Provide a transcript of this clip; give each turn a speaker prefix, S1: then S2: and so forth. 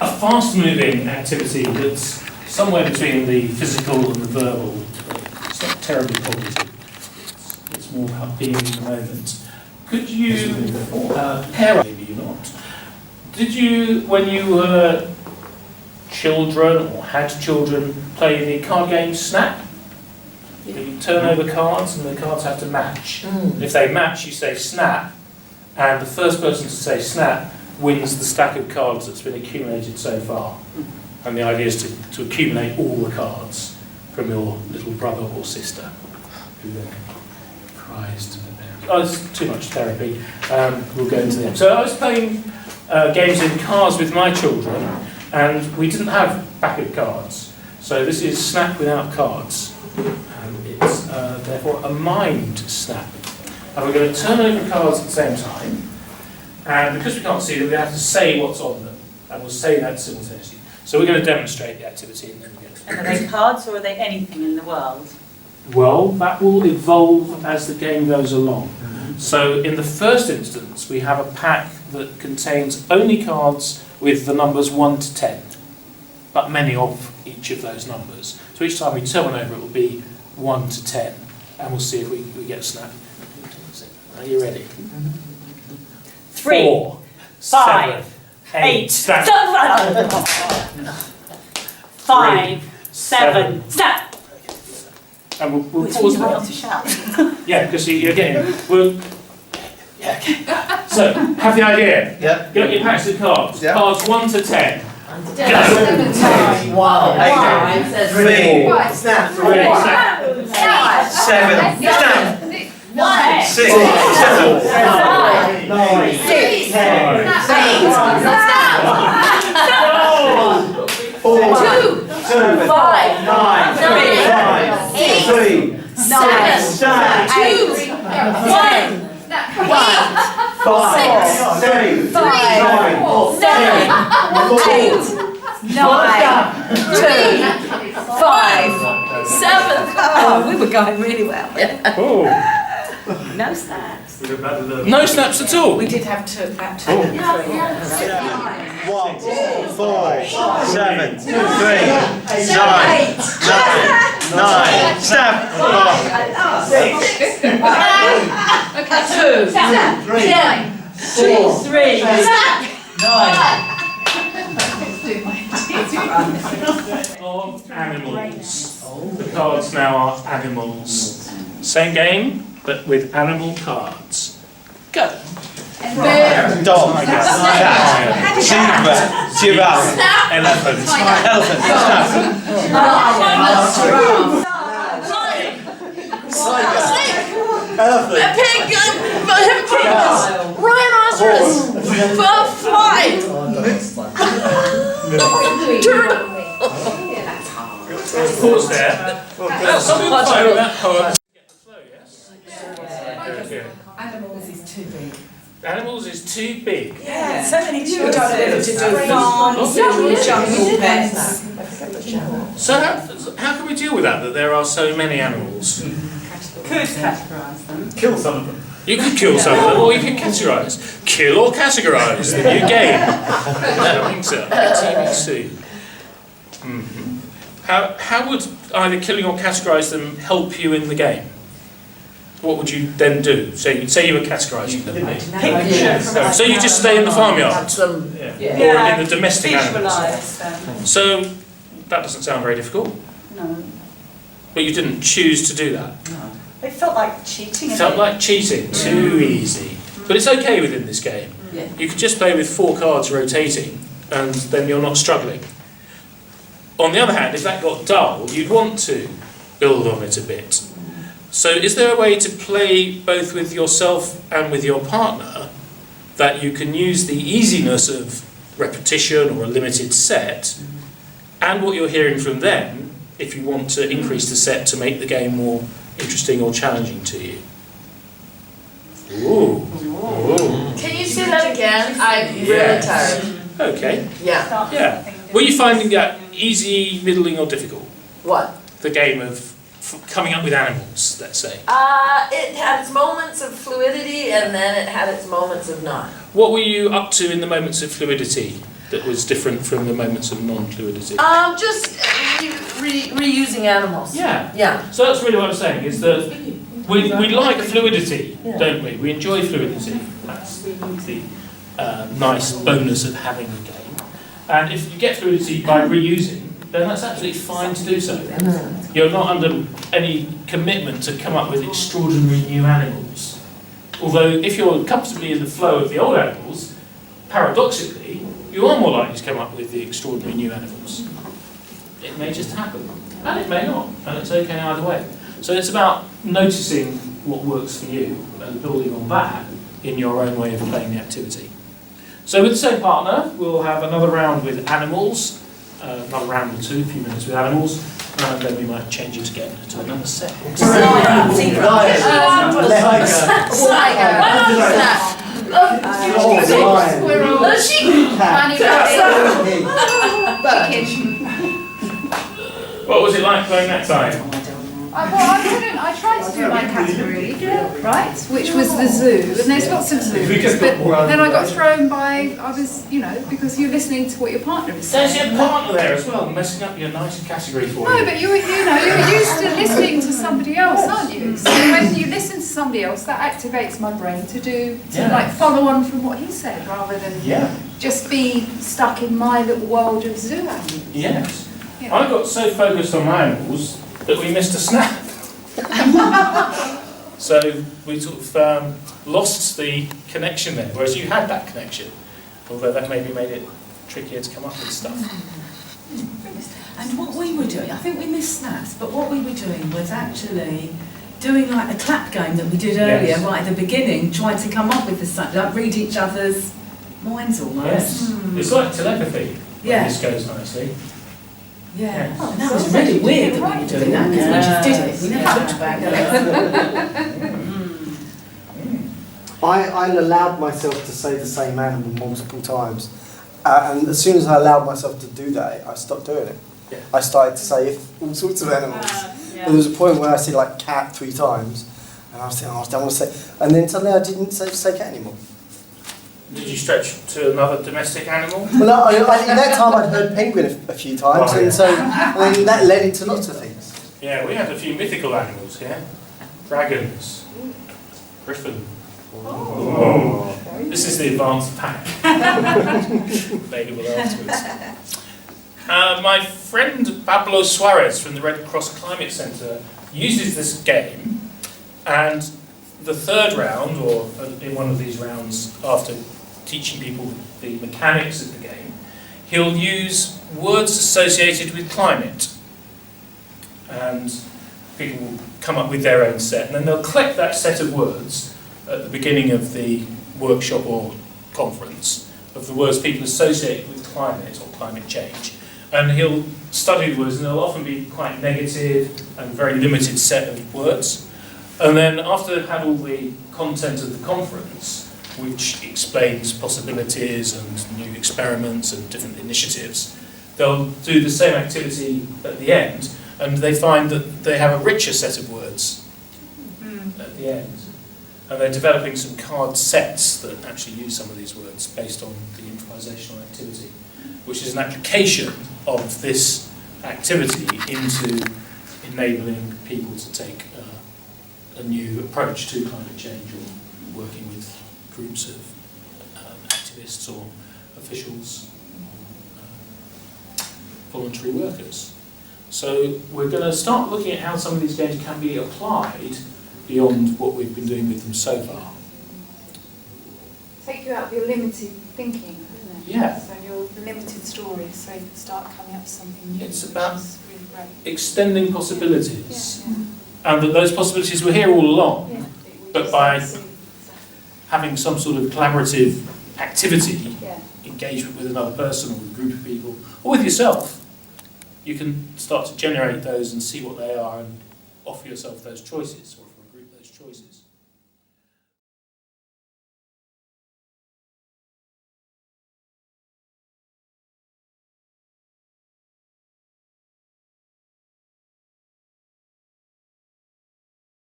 S1: a fast-moving activity that's somewhere between the physical and the verbal. It's not terribly cognitive. It's more about being in the moment. Could you pair up? Maybe you're not. Did you, when you were children or had children, play the card game Snap? You turn over cards and the cards have to match. If they match, you say Snap, and the first person to say Snap wins the stack of cards that's been accumulated so far. And the idea is to accumulate all the cards from your little brother or sister, who then cries to the parents. Oh, it's too much therapy. We'll go into them. So I was playing games in cars with my children, and we didn't have pack of cards. So this is Snap without cards. And it's therefore a mind snap. And we're going to turn over cards at the same time. And because we can't see them, we have to say what's on them. And we'll say that simultaneously. So we're going to demonstrate the activity and then we're going to...
S2: And are they cards or are they anything in the world?
S1: Well, that will evolve as the game goes along. So in the first instance, we have a pack that contains only cards with the numbers 1 to 10, but many of each of those numbers. So each time we turn one over, it will be 1 to 10, and we'll see if we get a snap. Are you ready?
S2: 3,
S1: 4,
S2: 5,
S1: 7,
S2: 8,
S1: snap.
S2: 5, 7, snap!
S1: And we'll pause there.
S2: To shout.
S1: Yeah, because you're getting... Yeah, okay. So, have the idea.
S3: Yeah.
S1: Get your packs of cards.
S3: Yeah.
S1: Cards 1 to 10.
S3: Wow. 3, snap. 7, snap. 6, 7, 4, 2, 5, 9, 3,
S4: Oh, we were going really well.
S1: Oh.
S2: No snaps.
S1: No snaps at all.
S4: We did have about 2 and 3.
S3: 1, 4, 7, 3, 9, 9, snap.
S2: 2, 3,
S3: 9.
S1: Of animals. The cards now are animals. Same game, but with animal cards. Go.
S3: Dog, cat, zebra, giraffe,
S1: Elephant.
S3: elephant, snap. Elephant,
S4: Rhinoceros! Fly!
S1: Pause there. Something fine with that poem. Get the flow, yes? Okay.
S4: Animals is too big.
S1: Animals is too big.
S4: Yeah, so many children don't live to do farms, jungle pets.
S1: So how can we deal with that there are so many animals?
S2: could categorise them.
S3: kill some of them.
S1: You could kill some of them, or you could categorise. Kill or categorise, the new game. Coming to TV2. Mm-hmm. How would either killing or categorise them help you in the game? What would you then do? Say you were categorising them. So you just stay in the farmyard? Or in the domestic animals? So that doesn't sound very difficult.
S2: No.
S1: But you didn't choose to do that?
S2: No. It felt like cheating.
S1: Felt like cheating, too easy. But it's okay within this game.
S2: Yeah.
S1: You could just play with 4 cards rotating, and then you're not struggling. On the other hand, if that got dull, you'd want to build on it a bit. So is there a way to play both with yourself and with your partner that you can use the easiness of repetition or a limited set and what you're hearing from them if you want to increase the set to make the game more interesting or challenging to you? Ooh. Ooh.
S5: Can you say that again? I'm really tired.
S1: Okay.
S5: Yeah.
S1: Yeah. Were you finding that easy, middling or difficult?
S5: What?
S1: The game of coming up with animals, let's say.
S5: It had its moments of fluidity and then it had its moments of not.
S1: What were you up to in the moments of fluidity? that was different from the moments of non-fluidity?
S5: Just reusing animals.
S1: Yeah.
S5: Yeah.
S1: So that's really what I'm saying, is that we like fluidity, don't we? We enjoy fluidity. That's the nice bonus of having a game. And if you get fluidity by reusing, then that's absolutely fine to do so. You're not under any commitment to come up with extraordinary new animals. Although if you're comfortably in the flow of the old animals, paradoxically, you are more likely to come up with the extraordinary new animals. It may just happen, and it may not, and it's okay either way. So it's about noticing what works for you and building on that in your own way of playing the activity. So with the same partner, we'll have another round with animals, another round or two, a few minutes with animals, and then we might change it again to another set. What was it like playing that time?
S6: I tried to do my category, right, which was the zoo, and there's lots of zoos, but then I got thrown by, because you're listening to what your partner is saying.
S1: There's your partner there as well, messing up your nice category for you.
S6: No, but you're used to listening to somebody else, aren't you? So when you listen to somebody else, that activates my brain to follow on from what he said, rather than just be stuck in my little world of zoo animals.
S1: Yes. I got so focused on my animals that we missed a snap. So we sort of lost the connection there, whereas you had that connection, although that maybe made it trickier to come up with stuff.
S7: And what we were doing, I think we missed snaps, but what we were doing was actually doing like the clap game that we did earlier, right at the beginning, trying to come up with the stuff, like read each other's minds almost.
S1: Yes. It's like telepathy when this goes nicely.
S7: Yeah, and that was really weird that we were doing that, because we just did it, we never looked back.
S8: I allowed myself to say the same animal multiple times, and as soon as I allowed myself to do that, I stopped doing it.
S1: Yeah.
S8: I started to say all sorts of animals. But there was a point where I said like cat 3 times, and I was thinking, I don't want to say, and then suddenly I didn't say cat anymore.
S1: Did you stretch to another domestic animal?
S8: Well, in that time I'd heard penguin a few times, and then that led into lots of things.
S1: Yeah, we had a few mythical animals here. Dragons, griffin. Oh. This is the advanced pack. Available afterwards. My friend Pablo Suarez from the Red Cross Climate Centre uses this game, and the third round, or in one of these rounds after teaching people the mechanics of the game, he'll use words associated with climate, and people will come up with their own set, and then they'll collect that set of words at the beginning of the workshop or conference of the words people associate with climate or climate change, and he'll study the words, and they'll often be quite negative and very limited set of words. And then after they've had all the content of the conference, which explains possibilities and new experiments and different initiatives, they'll do the same activity at the end, and they find that they have a richer set of words at the end. And they're developing some card sets that actually use some of these words based on the improvisational activity, which is an application of this activity into enabling people to take a new approach to climate change, or working with groups of activists or officials, voluntary workers. So we're going to start looking at how some of these games can be applied beyond what we've been doing with them so far.
S6: Take you out of your limited thinking, isn't it?
S1: Yeah.
S6: So your limited stories, so you can start coming up with something new.
S1: It's about
S6: which is really great.
S1: extending possibilities.
S6: Yeah.
S1: And that those possibilities were here all along,
S6: Yeah.
S1: but by having some sort of collaborative activity,
S6: Yeah.
S1: engagement with another person or with a group of people, or with yourself, you can start to generate those and see what they are and offer yourself those choices, or offer a group those choices.